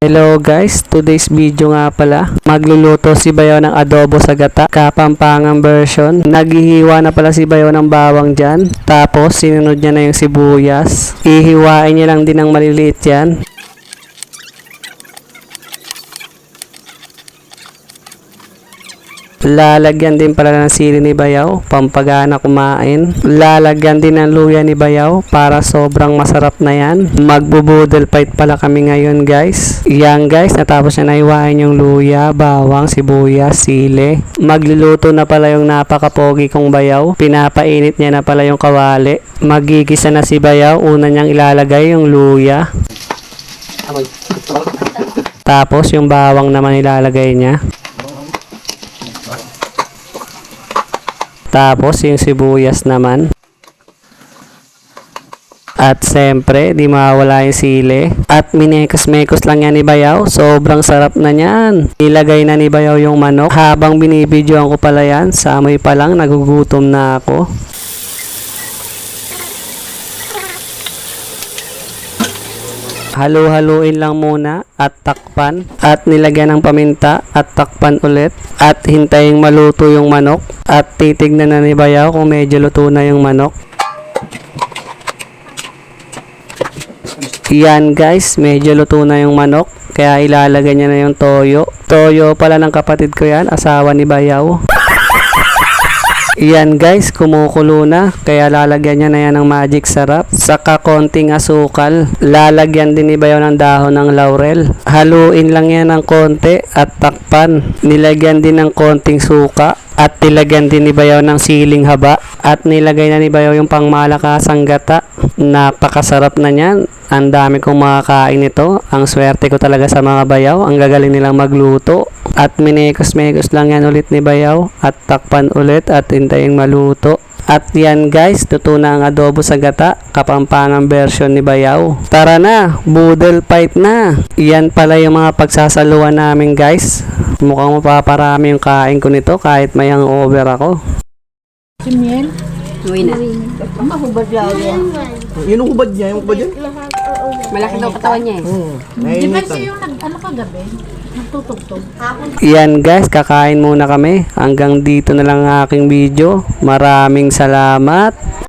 Hello guys, today's video nga pala, magluluto si Bayaw ng adobo sa gata, Kapampangan version. Naghihiwa na pala si Bayaw ng bawang dyan, tapos sinunod niya na yung sibuyas. Ihiwain niya lang din ng maliliit yan. Lalagyan din pala ng sili ni Bayaw, pampagana kumain. Lalagyan din ng luya ni Bayaw para sobrang masarap na yan. Magbubudel fight pala kami ngayon guys. Yan guys, natapos na naiwain yung luya, bawang, sibuyas, sili. Magluluto na pala yung napakapogi kong Bayaw. Pinapainit niya na pala yung kawali. Magigisa na si Bayaw, una niyang ilalagay yung luya. Tapos yung bawang naman ilalagay niya. Tapos yung sibuyas naman. At siyempre, di mawala yung sili. At minekos-mekos lang yan ni Bayaw. Sobrang sarap na yan. Ilagay na ni Bayaw yung manok. Habang binibidyoan ko pala yan, sa amoy pa lang, nagugutom na ako. Halu-haluin lang muna at takpan at nilagyan ng paminta at takpan ulit at hintayin maluto yung manok at titignan na ni Bayaw kung medyo luto na yung manok. Yan guys, medyo luto na yung manok kaya ilalagay niya na yung toyo. Toyo pala ng kapatid ko yan, asawa ni Bayaw. Yan guys, kumukulo na kaya lalagyan niya na yan ng magic sarap saka konting asukal. Lalagyan din ni Bayaw ng dahon ng laurel. Haluin lang yan ng konti at takpan. Nilagyan din ng konting suka at nilagyan din ni Bayaw ng siling haba at nilagay na ni Bayaw yung pangmalakasang gata. Napakasarap na niyan. Ang dami kong makakain nito. Ang swerte ko talaga sa mga Bayaw. Ang gagaling nilang magluto. At minekos-mekos lang yan ulit ni Bayaw. At takpan ulit at hintayin maluto. At yan guys, luto na ang adobo sa gata, Kapampangan version ni Bayaw. Tara na, budel fight na. Yan pala yung mga pagsasaluan namin guys. Mukhang mapaparami yung kain ko nito kahit may hangover ako. Simyen? Uwi na. Mahubad lang yan. Yun ang hubad niya, yung hubad yan. Malaki daw katawan niya eh. Di ba siya yung ano kagabi? Nagtutugtog. Yan guys, kakain muna kami. Hanggang dito na lang ang aking video. Maraming salamat.